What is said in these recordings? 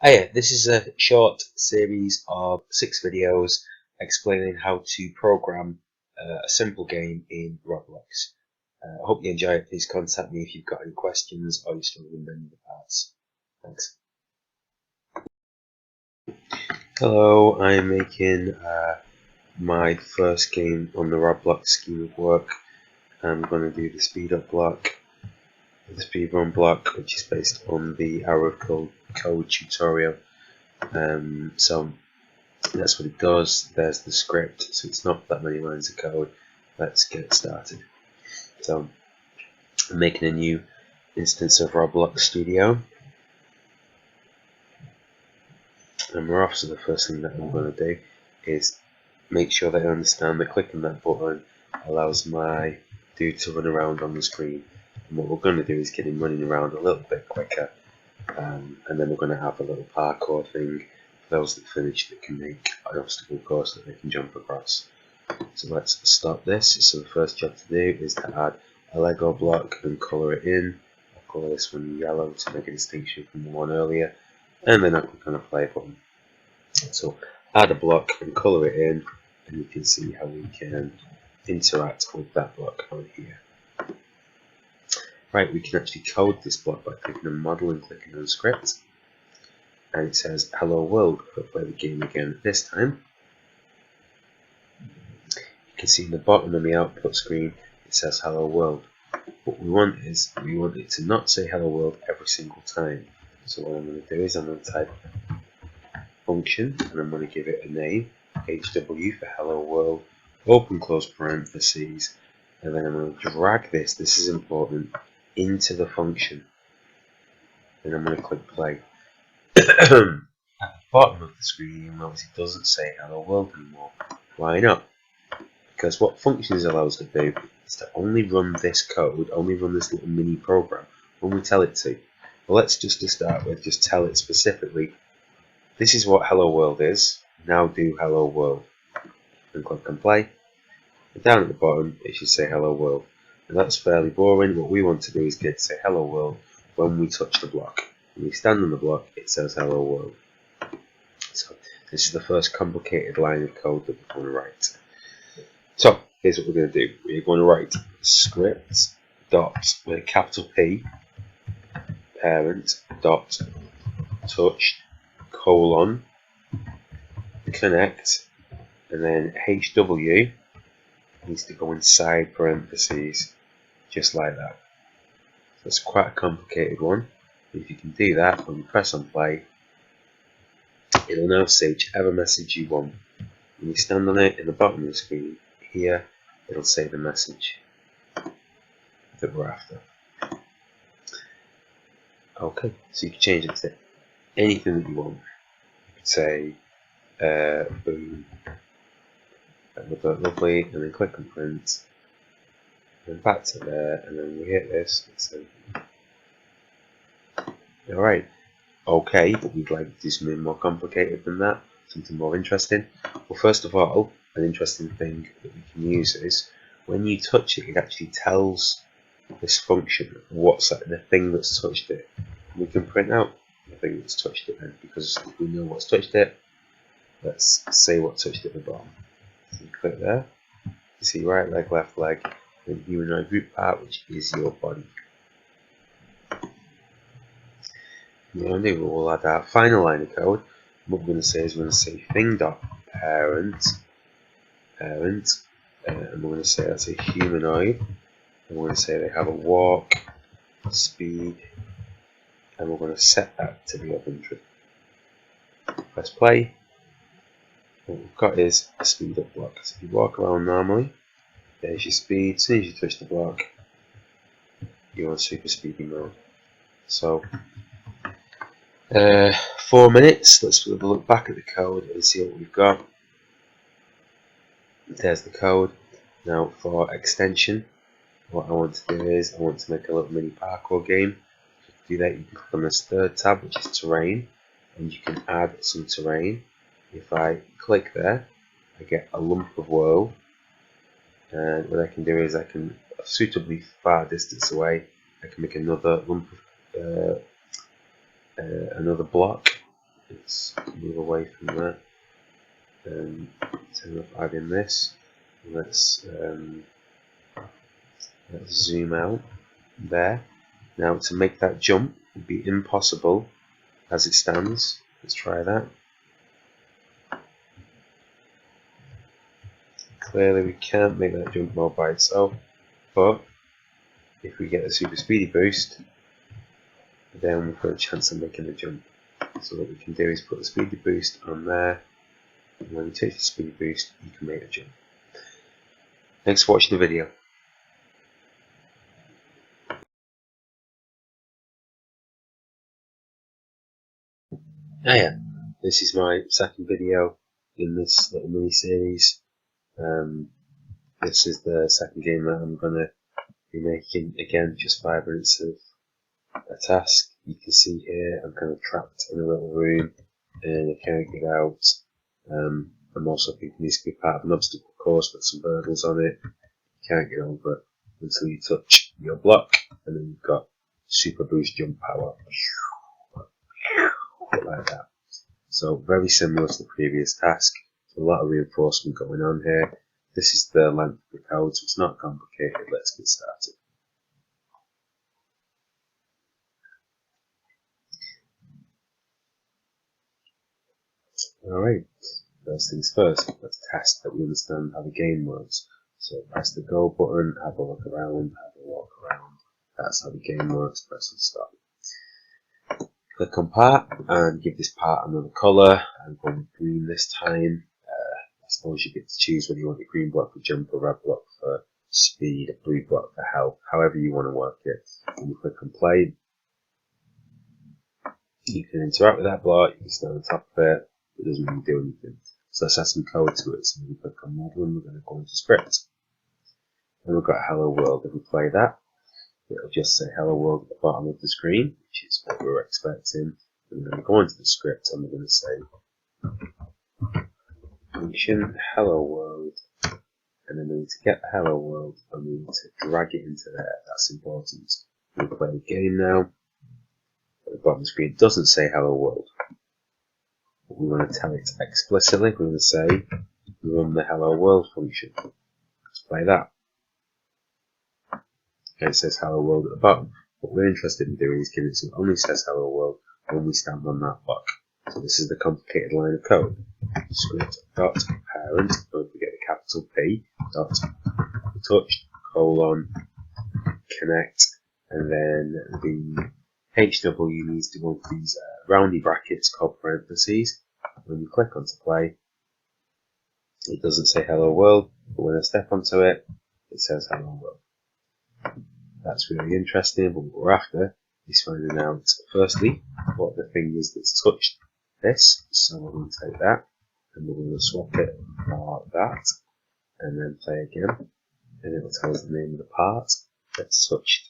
Hiya, this is a short series of 6 videos explaining how to program a simple game in Roblox. I hope you enjoy it. Please contact me if you've got any questions or you're struggling with any of the parts. Thanks. Hello, I'm making my first game on the Roblox scheme of work. I'm going to do the speed up block, the speedrun block, which is based on the Hour of Code tutorial. So that's what it does. There's the script, so it's not that many lines of code. Let's get started. So I'm making a new instance of Roblox Studio, and we're off. So the first thing that I'm going to do is make sure that I understand that clicking that button allows my dude to run around on the screen. And what we're going to do is get him running around a little bit quicker, and then we're going to have a little parkour thing for those that finish that can make an obstacle course that they can jump across. So let's start this. So the first job to do is to add a Lego block and colour it in. I'll colour this one yellow to make a distinction from the one earlier, and then I click on a play button. So add a block and colour it in, and you can see how we can interact with that block on here. Right, we can actually code this block by clicking on model and clicking on script, and it says hello world. If I play the game again this time, you can see in the bottom of the output screen it says hello world. What we want is we want it to not say hello world every single time. So what I'm going to do is I'm going to type function, and I'm going to give it a name, HW for hello world, open close parentheses, and then I'm going to drag this is important, into the function, and I'm going to click play. At the bottom of the screen, you'll notice it doesn't say hello world anymore. Why not? Because what functions allow us to do is to only run this code, only run this little mini program when we tell it to. Well, let's just to start with just tell it specifically, this is what hello world is, now do hello world, and click on play. And down at the bottom it should say hello world, and that's fairly boring. What we want to do is get to say hello world when we touch the block. When we stand on the block it says hello world. So this is the first complicated line of code that we're going to write. So here's what we're going to do. We're going to write script dot with a capital P parent dot touch colon connect, and then HW needs to go inside parentheses, just like that. So it's quite a complicated one. If you can do that, when you press on play, it'll now say whichever message you want. When you stand on it in the bottom of the screen here, it'll say the message that we're after. Okay, so you can change it to anything that you want. You could say boom, lovely, and then click on print, and back to there, and then we hit this. Alright, okay, but we'd like to do something more complicated than that, something more interesting. Well, first of all, an interesting thing that we can use is when you touch it, it actually tells this function what's the thing that's touched it. We can print out the thing that's touched it then, because if we know what's touched it, let's say what touched it at the bottom. So you click there, you see right leg, left leg, and humanoid group part, which is your body. We'll add our final line of code. What we're going to say is we're going to say thing.parent, and we're going to say that's a humanoid, and we're going to say they have a walk, speed, and we're going to set that to be of interest. Press play. What we've got is a speed up block. So if you walk around normally, there's your speed. As soon as you touch the block, you're on super speedy mode. So 4 minutes. Let's have a look back at the code and see what we've got. There's the code. Now for extension, what I want to do is I want to make a little mini parkour game. To do that, you can click on this third tab, which is terrain, and you can add some terrain. If I click there, I get a lump of world, and what I can do is I can, suitably far distance away, I can make another lump of another block, let's move away from that and turn off adding this. Let's zoom out there. Now to make that jump would be impossible as it stands. Let's try that. Clearly we can't make that jump all by itself, but if we get a super speedy boost, then we've got a chance of making the jump. So what we can do is put the speedy boost on there, and when you take the speedy boost, you can make a jump. Thanks for watching the video. Yeah, this is my second video in this little mini-series. This is the second game that I'm going to be making. Again, just 5 minutes of a task. You can see here I'm kind of trapped in a little room and I can't get out. I'm also thinking this could be part of an obstacle course with some hurdles on it. You can't get over until you touch your block, and then you've got super boost jump power like that. So very similar to the previous task. A lot of reinforcement going on here. This is the length of the code, so it's not complicated. Let's get started. Alright, first things first, let's test that we understand how the game works. So press the go button, have a look around, have a walk around. That's how the game works. Press and stop. Click on part and give this part another colour. I'm going with green this time. I suppose you get to choose whether you want the green block for jump, a red block for speed, a blue block for health, however you want to work it. When you click on play, you can interact with that block, you can stand on top of it, it doesn't really do anything. So let's add some code to it. So when we click on model, we're going to go into script. And we've got hello world. If we play that, it'll just say hello world at the bottom of the screen, which is what we were expecting. And then we go into the script and we're going to say function hello world, and then we need to get the hello world and we need to drag it into there. That's important. We'll play the game now. At the bottom of the screen it doesn't say hello world. But we want to tell it explicitly. We're going to say run the hello world function. Let's play that. Okay, it says hello world at the bottom. What we're interested in doing is giving it so it only says hello world when we stand on that block. So this is the complicated line of code. Script dot parent, don't forget the capital P, dot touch, colon, connect, and then the HW needs to go into these roundy brackets called parentheses. When you click onto play, it doesn't say hello world, but when I step onto it, it says hello world. That's really interesting, but what we're after is finding out, firstly, what the thing is that's touched this. So we're going to take that and we're going to swap it for that and then play again, and it will tell us the name of the part that's touched.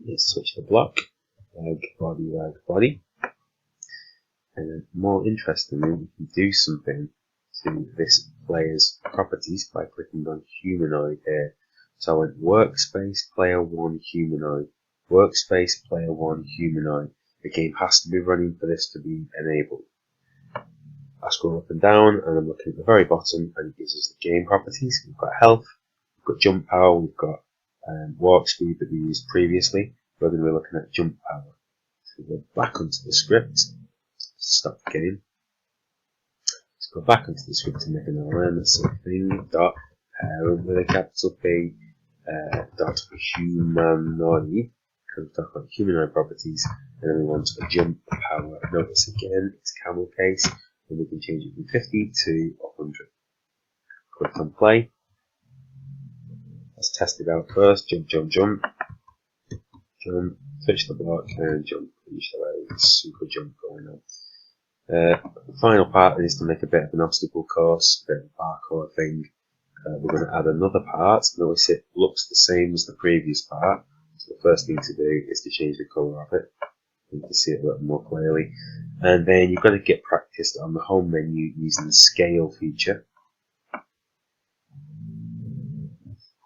It's touched the block, leg, body, and then more interestingly, we can do something to this player's properties by clicking on humanoid here. So I went workspace player 1 humanoid, workspace player 1 humanoid. The game has to be running for this to be enabled. I scroll up and down and I'm looking at the very bottom and it gives us the game properties. We've got health, we've got jump power, we've got walk speed that we used previously. We're going to be looking at jump power. So we go back onto the script, stop the game. Let's go back onto the script and make another line. That's a thing dot parent with a capital P dot humanoid, because we're talking about humanoid properties, and then we want a jump power. Notice again, it's camel case, and we can change it from 50 to 100. Click on play. Let's test it out first. Jump, jump, jump. Jump, touch the block, and jump. Finish the way. Super jump going on. The final part is to make a bit of an obstacle course, a bit of a parkour thing. We're going to add another part. Notice it looks the same as the previous part. So the first thing to do is to change the colour of it. You can see it a little more clearly. And then you've got to get practiced on the home menu using the scale feature.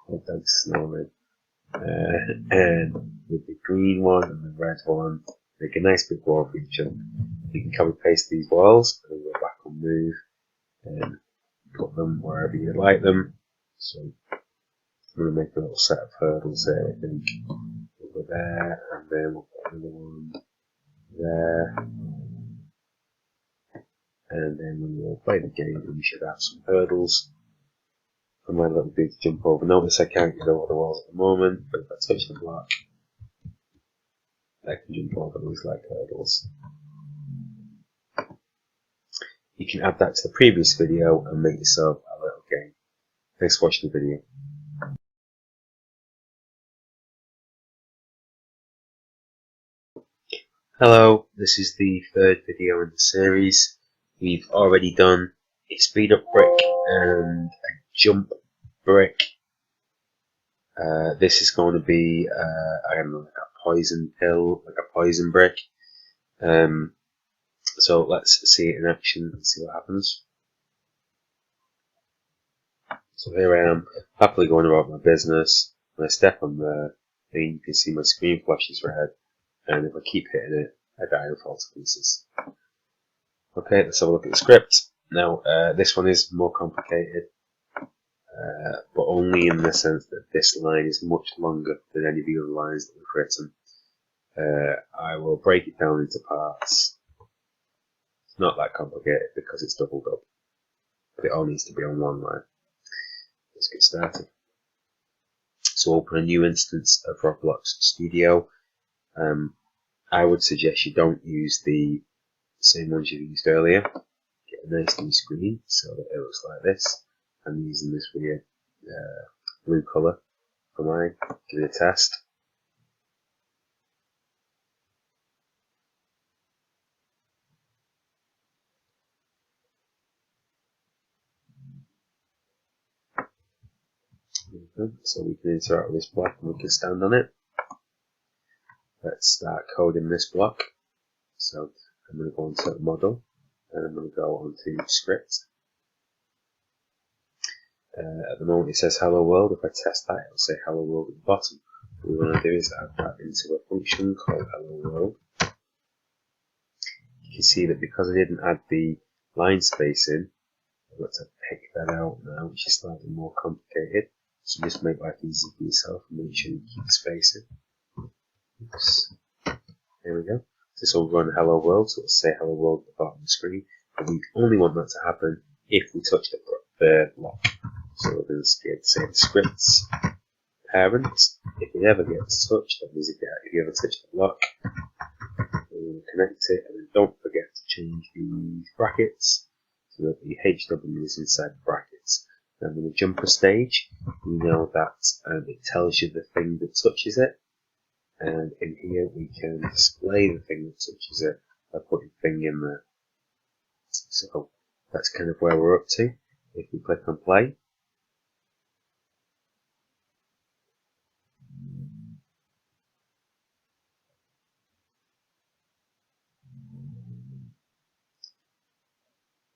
Like snowman. And with the green one and the red one, make a nice big wall feature. You can copy paste these walls and go back and move and put them wherever you like them. So I'm going to make a little set of hurdles there, I think. We'll go there, and then we'll put another one there. And then when we'll play the game, we should have some hurdles for my little dude to jump over. Notice I can't get over the walls at the moment, but if I touch the block, I can jump over these like hurdles. You can add that to the previous video and make yourself a little game. Thanks for watching the video. Hello, this is the third video in the series. We've already done a speed up brick and a jump brick. This is going to be I don't know, like a poison pill, like a poison brick. So let's see it in action and see what happens. So here I am, happily going about my business. When I step on there, then you can see my screen flashes red, and if I keep hitting it, I die and fall to pieces. Okay, let's have a look at the script. Now, this one is more complicated, but only in the sense that this line is much longer than any of the other lines that we've written. I will break it down into parts. It's not that complicated because it's doubled up, but it all needs to be on one line. Let's get started. So open a new instance of Roblox Studio. I would suggest you don't use the same ones you used earlier. Get a nice new screen so that it looks like this. I'm using this weird blue colour for mine. Give it a test. So we can interact with this block and we can stand on it. Let's start coding this block. So I'm going to go onto model and I'm going to go onto script. At the moment it says hello world. If I test that, it'll say hello world at the bottom. What we want to do is add that into a function called hello world. You can see that because I didn't add the line spacing, I've got to pick that out now, which is slightly more complicated. So just make life easy for yourself and make sure you keep the spacing. Oops. There we go. This will run hello world, so it'll say hello world at the bottom of the screen. But we only want that to happen if we touch the block. So we're going to say the scripts parent. If it ever gets touched, that means if you ever touch the block, we'll connect it, and then don't forget to change the brackets so that the HW is inside the brackets. And in the jumper stage, we know that it tells you the thing that touches it, and in here we can display the thing that touches it by putting thing in there. So that's kind of where we're up to. If we click on play,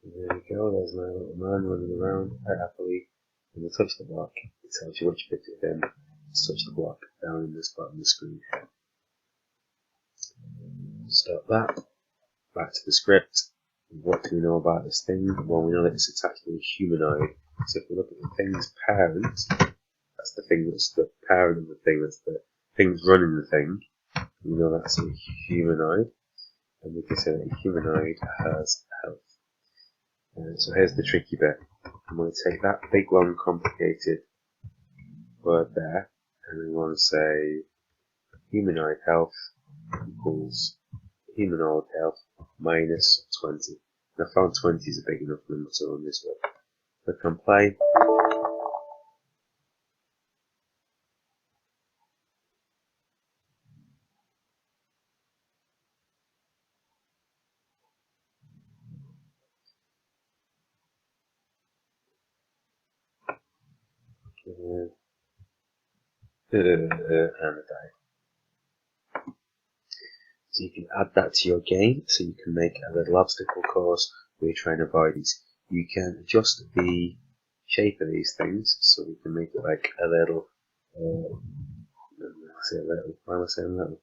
there we go, there's my little man running around quite happily. When you touch the block, it tells you which bit of him to touch the block down in this bottom of the screen here. Stop that. Back to the script. What do we know about this thing? Well, we know that it's attached to a humanoid. So if we look at the thing's parent, that's the thing that's the parent of the thing, that's the thing that's running the thing. We know that's a humanoid. And we can say that a humanoid has health. So here's the tricky bit. I'm going to take that big, long, complicated word there, and we want to say humanoid health equals humanoid health minus 20. And I found 20 is a big enough number to run this with. Click on play. And I died. So you can add that to your game, so you can make a little obstacle course where you try and avoid these. You can adjust the shape of these things, so we can make it like a little, why am I saying little?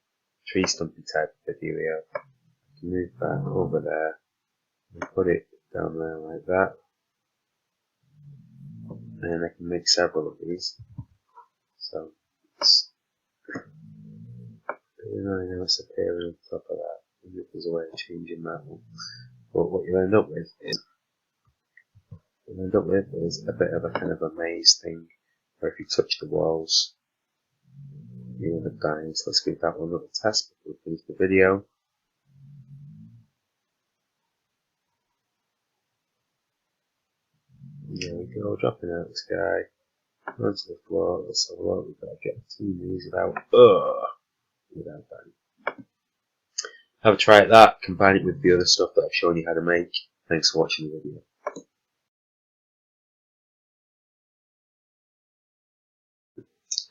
Tree stumping type of video here. move that over there and put it down there like that. And I can make several of these. So it's really nice appearing on top of that. And if there's a way of changing that one. But what you'll end up with is a bit of a kind of a maze thing, where if you touch the walls, you end up dying. So let's give that one another test before we finish the video. There we go, dropping out the sky, onto the floor. Let's have a look. We've got to get two these without dying. Have a try at that, combine it with the other stuff that I've shown you how to make. Thanks for watching the video.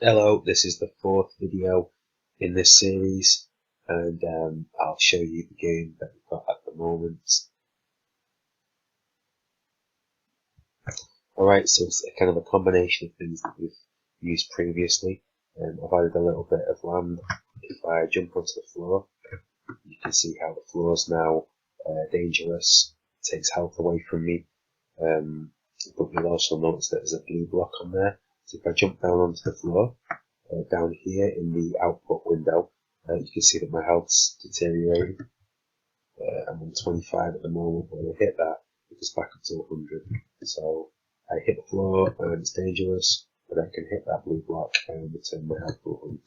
Hello, this is the fourth video in this series, and I'll show you the game that we've got at the moment. Alright, so it's a kind of a combination of things that we've used previously. I've added a little bit of land. If I jump onto the floor, you can see how the floor is now dangerous. It takes health away from me. But you'll also notice that there's a blue block on there. So if I jump down onto the floor, down here in the output window, you can see that my health's deteriorating. I'm on 25 at the moment. When I hit that, it goes back up to 100. So I hit the floor and it's dangerous, but I can hit that blue block and return my health to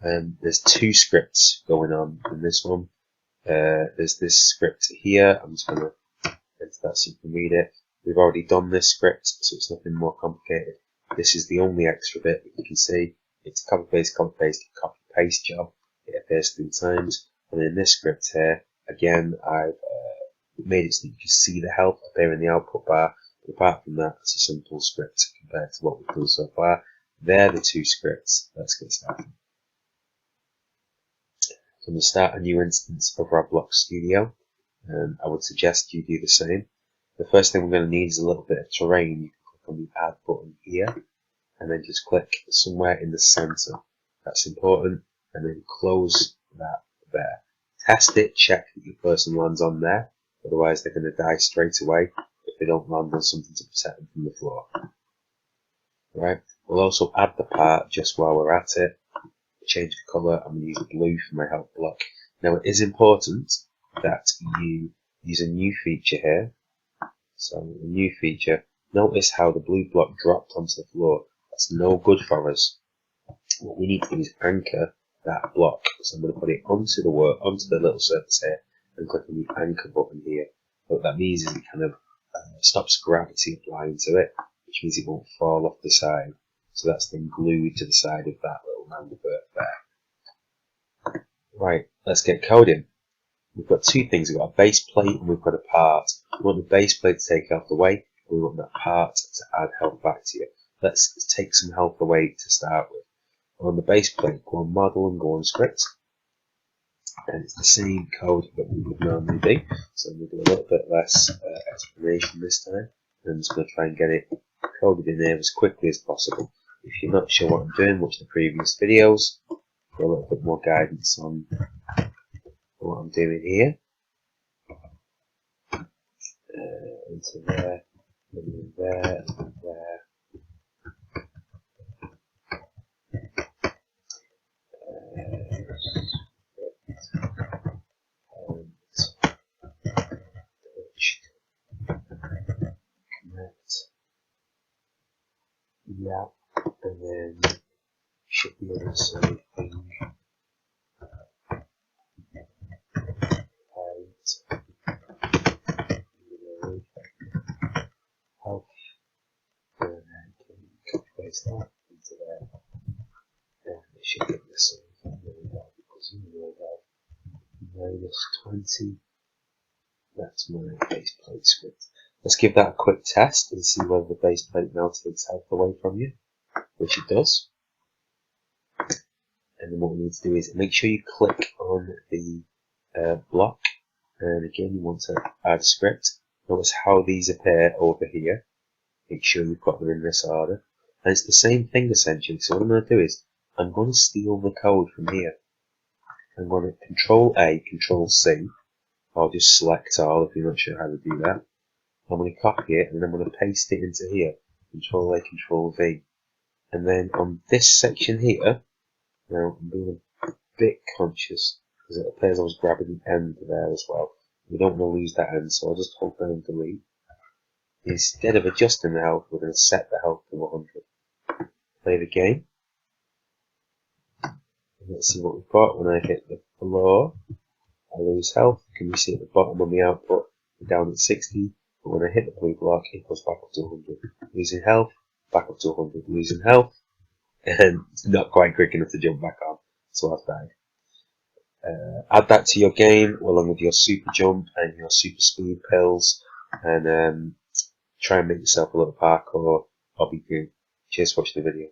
100%. There's two scripts going on in this one. There's this script here. I'm just going to enter that so you can read it. We've already done this script, so it's nothing more complicated. This is the only extra bit that you can see. It's a copy paste, copy paste job. It appears 3 times. And in this script here, again, I've made it so that you can see the health appear in the output bar. But apart from that, it's a simple script compared to what we've done so far. They're the two scripts. Let's get started. So I'm going to start a new instance of Roblox Studio. I would suggest you do the same. The first thing we're going to need is a little bit of terrain. You can click on the add button here and then just click somewhere in the center. That's important. And then close that there. Test it, check that your person lands on there. Otherwise they're going to die straight away if they don't land on something to protect them from the floor. Right. We'll also add the part just while we're at it. Change the colour. I'm going to use blue for my health block. Now it is important that you use a new feature here. So a new feature. Notice how the blue block dropped onto the floor. That's no good for us. What we need to do is anchor that block. So I'm going to put it onto the little surface here and click on the anchor button here. What that means is it kind of stops gravity applying to it, which means it won't fall off the side. So that's then glued to the side of that little round bit there. Right, let's get coding. We've got two things. We've got a base plate and we've got a part. We want the base plate to take health away. We want that part to add health back to you. Let's take some health away to start with. On the base plate, go on model and go on script. And it's the same code that we would normally do. So I'm going to do a little bit less explanation this time. And I'm just going to try and get it coded in there as quickly as possible. If you're not sure what I'm doing, watch the previous videos for a little bit more guidance on what I'm doing here. Into there, and there, and there. Connect. Yeah, and then should be able to say thing. Health. And then copy paste that into there. And it should get the same thing because you will have -20. That's my base plate script. Let's give that a quick test and see whether the base plate now takes health away from you, which it does. And then what we need to do is make sure you click on the block, and again you want to add a script. Notice how these appear over here. Make sure you've got them in this order. And it's the same thing essentially. So what I'm going to do is I'm going to steal the code from here. I'm going to Control A, Control C, or just select all if you're not sure how to do that. I'm going to copy it and then I'm going to paste it into here. Control A, Control V. And then on this section here, now I'm being a bit conscious because it appears I was grabbing the end there as well. We don't want to lose that end, so I'll just hold down and delete. Instead of adjusting the health, we're going to set the health to 100. Play the game. Let's see what we've got. When I hit the floor, I lose health. Can you see at the bottom of the output, we're down at 60, but when I hit the blue block, it goes back up to 100. Losing health, back up to 100. Losing health, and it's not quite quick enough to jump back on, so I've died. Add that to your game, along with your super jump and your super speed pills, and try and make yourself a little parkour hobby game. Cheers for watching the video.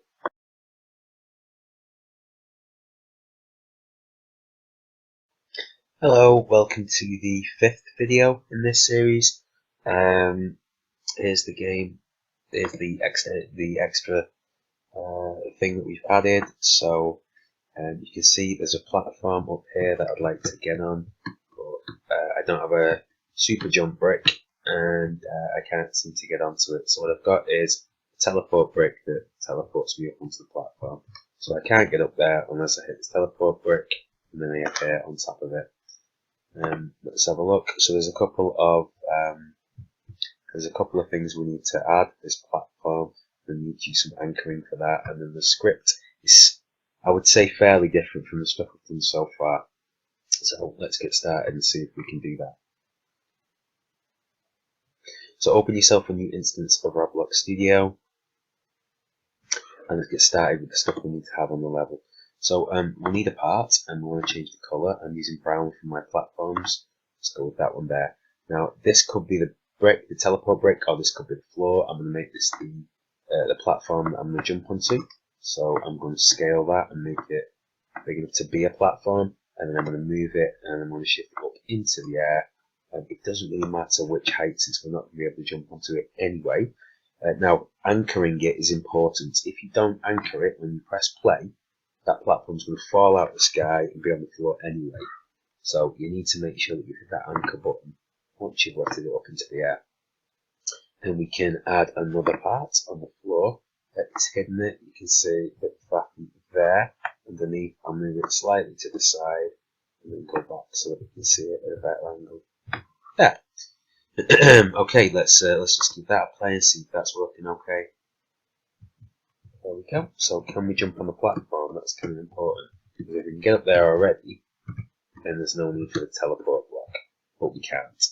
Hello, welcome to the 5th video in this series. Here's the game. Here's the extra thing that we've added. So you can see there's a platform up here that I'd like to get on, but I don't have a super jump brick, and I can't seem to get onto it. So what I've got is a teleport brick that teleports me up onto the platform. So I can't get up there unless I hit this teleport brick, and then I appear on top of it. Let's have a look. So there's a couple of things we need to add. This platform, we need to use some anchoring for that, and then the script is, I would say, fairly different from the stuff we've done so far. So let's get started and see if we can do that. So open yourself a new instance of Roblox Studio, and let's get started with the stuff we need to have on the level. So we need a part, and we want to change the colour. I'm using brown for my platforms. Let's go with that one there. Now this could be the brick, the teleport brick, or this could be the floor. I'm going to make this the platform that I'm going to jump onto. So I'm going to scale that and make it big enough to be a platform, and then I'm going to move it and I'm going to shift it up into the air. It doesn't really matter which height, since we're not going to be able to jump onto it anyway. Now anchoring it is important. If you don't anchor it when you press play, that platform's going to fall out of the sky and be on the floor anyway. So you need to make sure that you hit that anchor button once you've lifted it up into the air. Then we can add another part on the floor that is hidden it. You can see that there underneath. I'll move it slightly to the side and then go back so that we can see it at a better angle. There. Okay, let's just keep that play and see if that's working okay. There we go. So can we jump on the platform? That's kind of important, because if we can get up there already, then there's no need for the teleport block, but we can't.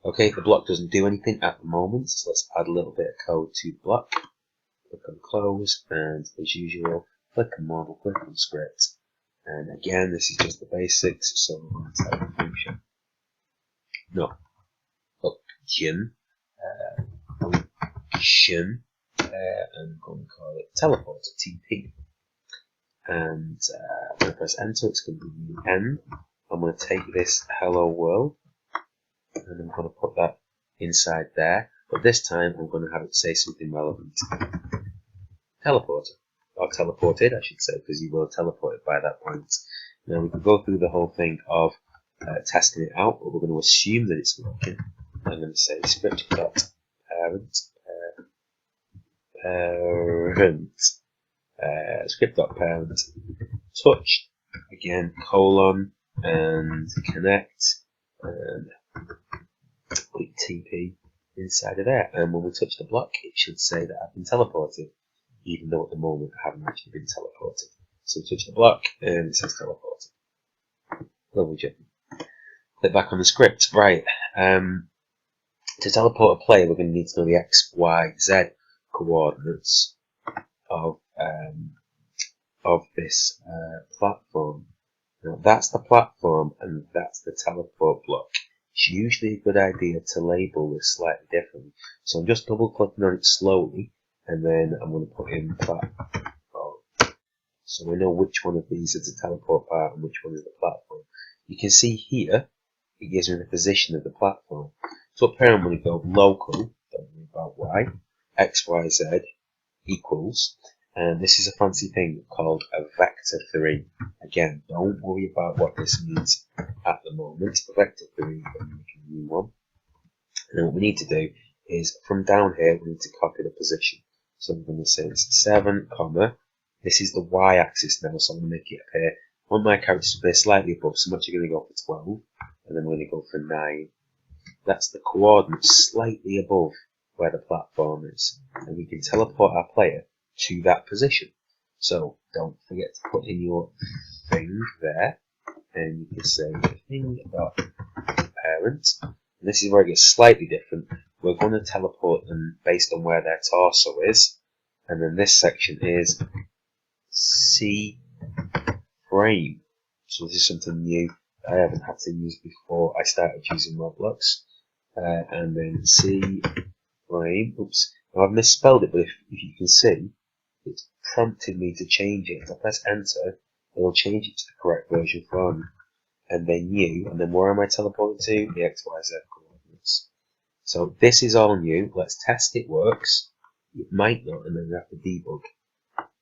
Okay, the block doesn't do anything at the moment, so let's add a little bit of code to the block. Click on close, and as usual, click on model, click on script. And again, this is just the basics, so we're going to type a function. No, function, and I'm going to call it teleport, TP. And when I press enter, it's going to be the end. I'm going to take this hello world, and I'm going to put that inside there, but this time I'm going to have it say something relevant. Teleporter, or teleported I should say, because you will have teleported by that point. Now we can go through the whole thing of testing it out, but we're going to assume that it's working. I'm going to say script.parent script.parent touch, again colon, and connect, and click TP inside of there, and when we touch the block it should say that I've been teleported, even though at the moment I haven't actually been teleported. So touch the block and it says teleported. Lovely job. Click back on the script. Right, to teleport a player we're going to need to know the X, Y, Z coordinates of this platform. Now that's the platform and that's the teleport block. It's usually a good idea to label this slightly differently. So I'm just double clicking on it slowly, and then I'm going to put in platform. So we know which one of these is the teleport part and which one is the platform. You can see here it gives me the position of the platform. So up here I'm going to go local, don't worry about Y, X, Y, Z equals, and this is a fancy thing called a vector 3. Again, don't worry about what this means at the moment. A vector 3, we're making a new one. And then what we need to do is, from down here, we need to copy the position. So I'm going to say it's 7, comma, this is the y-axis now, so I'm going to make it appear. I want my character to appear slightly above, so I'm actually going to go for 12, and then we're going to go for 9. That's the coordinates slightly above where the platform is, and we can teleport our player to that position. So don't forget to put in your thing there, and you can say thing.parent. And this is where it gets slightly different. We're going to teleport them based on where their torso is, and then this section is C frame. So this is something new I haven't had to use before I started using Roblox. And then C frame. Oops, now I've misspelled it, but if you can see, it's prompted me to change it. If I press enter, it'll change it to the correct version for me. And then new, and then where am I teleporting to? The XYZ coordinates. So this is all new. Let's test it works. It might not, and then we have to debug.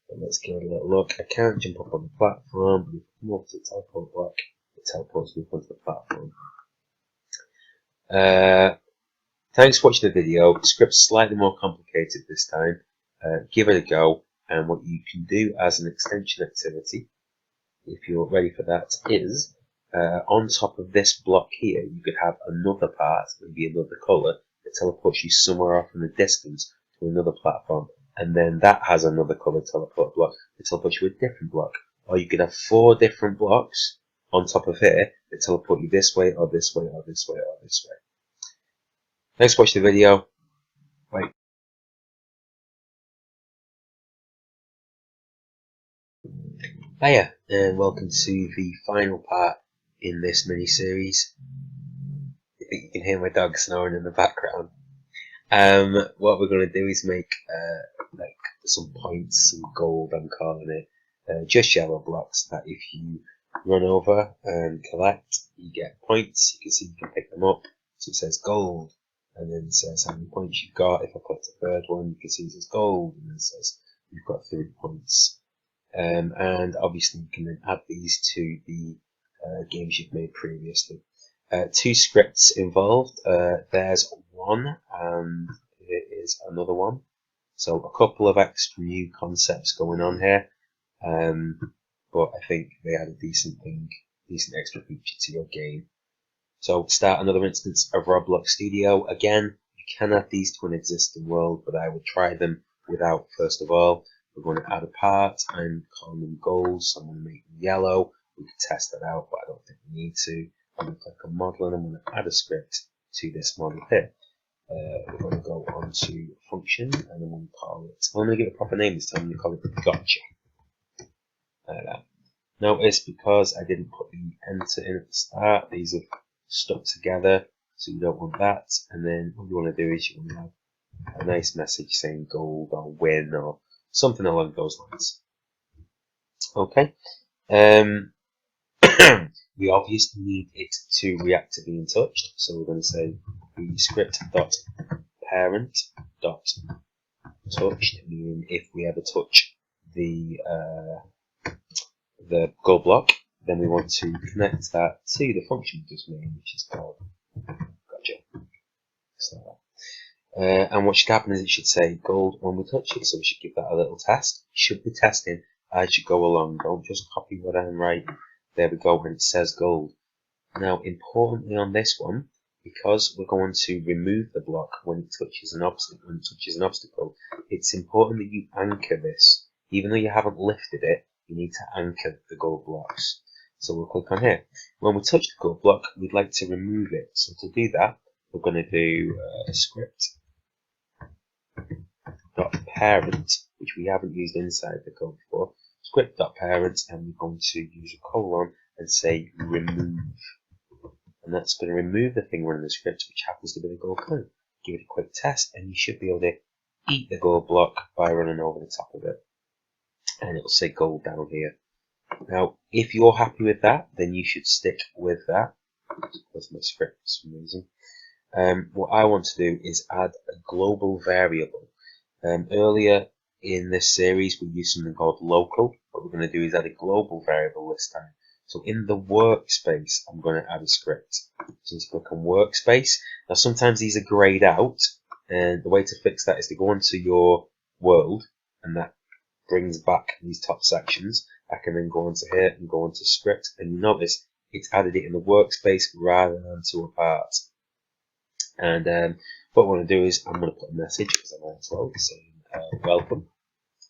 But let's give it a little look. I can't jump up on the platform, but if I come up to the teleport block, it teleports me onto the platform. Thanks for watching the video. The script's slightly more complicated this time. Give it a go, and what you can do as an extension activity, if you're ready for that, is on top of this block here, you could have another part, maybe another colour, that teleports you somewhere off in the distance to another platform, and then that has another colour teleport block that teleports you to a different block. Or you could have 4 different blocks on top of here that teleport you this way, or this way, or this way, or this way. Thanks for watching the video. Bye. Hiya, and welcome to the final part in this mini-series. I think you can hear my dog snoring in the background. What we're going to do is make like some points, some gold, I'm calling it, just yellow blocks that if you run over and collect, you get points. You can see you can pick them up. So it says gold, and then it says how many points you've got. If I click the third one, you can see it says gold, and then it says you've got 3 points. And obviously you can then add these to the games you've made previously. 2 scripts involved. There's one, and there is another one. So a couple of extra new concepts going on here, but I think they add a decent extra feature to your game. So start another instance of Roblox Studio. Again, you can add these to an existing world, but I would try them without first of all. We're going to add a part. I'm calling them gold, so I'm going to make them yellow. We can test that out, but I don't think we need to. I'm going to click on model, and I'm going to add a script to this model here. We're going to go on to function, and I'm going to call it, I'm going to give it a proper name this time. I'm going to call it gotcha. Like that. Notice, because I didn't put the enter in at the start, these have stuck together, so you don't want that. And then what you want to do is you want to have a nice message saying gold or win or something along those lines. Okay. We obviously need it to react to being touched, so we're going to say the script.parent.touched, meaning if we ever touch the gold block, then we want to connect that to the function we just made, which is called gotcha. So, and what should happen is it should say gold when we touch it, so we should give that a little test. You should be testing as you go along, don't just copy what I'm writing. There we go, when it says gold. Now, importantly on this one, because we're going to remove the block when it touches an obstacle, it's important that you anchor this. Even though you haven't lifted it, you need to anchor the gold blocks. So we'll click on here. When we touch the gold block, we'd like to remove it. So to do that, we're going to do a script.parent, which we haven't used inside the code before. Script.parent, and we're going to use a colon and say remove. And that's going to remove the thing running the script, which happens to be the gold coin. Give it a quick test, and you should be able to eat the gold block by running over the top of it. And it'll say gold down here. Now, if you're happy with that, then you should stick with that. That's my script for some reason. What I want to do is add a global variable. Earlier in this series we use something called local. What we're going to do is add a global variable this time. So in the workspace, I'm going to add a script. So just click on workspace. Now sometimes these are grayed out, and the way to fix that is to go into your world, and that brings back these top sections. I can then go onto here and go onto script, and you notice it's added it in the workspace rather than to a part. And what I want to do is I'm going to put a message, because I might as well, saying welcome,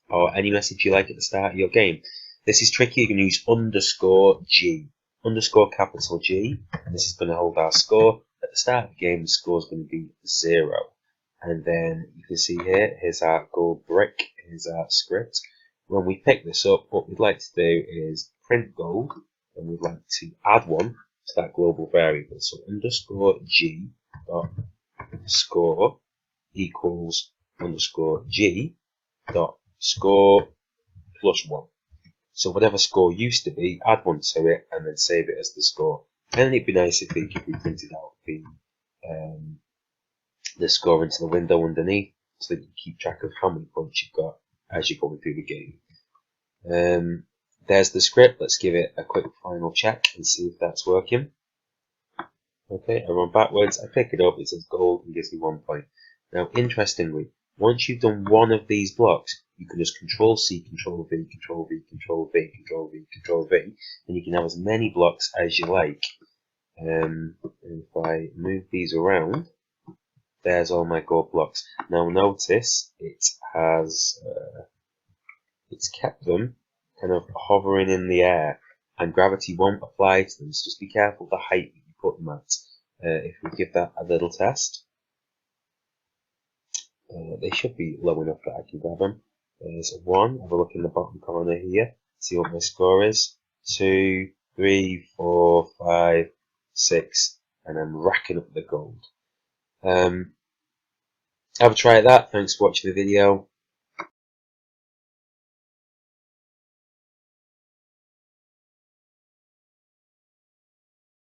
or any message you like at the start of your game. This is tricky. You can use _G, underscore capital G, and this is going to hold our score. At the start of the game, the score is going to be 0. And then you can see here, here's our gold brick, here's our script. When we pick this up, what we'd like to do is print gold, and we'd like to add one to that global variable. So _G dot score equals _G dot score plus 1. So whatever score used to be, add 1 to it, and then save it as the score. And it'd be nice if we printed out the score into the window underneath, so that you keep track of how many points you've got as you're going through the game. There's the script. Let's give it a quick final check and see if that's working. Okay, I run backwards, I pick it up, it says gold and gives me 1 point. Now, interestingly, once you've done one of these blocks, you can just Control C, Control V, Control V, Control V, Control V, Control V, and you can have as many blocks as you like. And if I move these around, there's all my gold blocks. Now notice it has it's kept them kind of hovering in the air, and gravity won't apply to them. So just be careful the height that you put them at. If we give that a little test, they should be low enough that I can grab them. There's 1. Have a look in the bottom corner here. See what my score is. 2, 3, 4, 5, 6, and I'm racking up the gold. Have a try at that. Thanks for watching the video.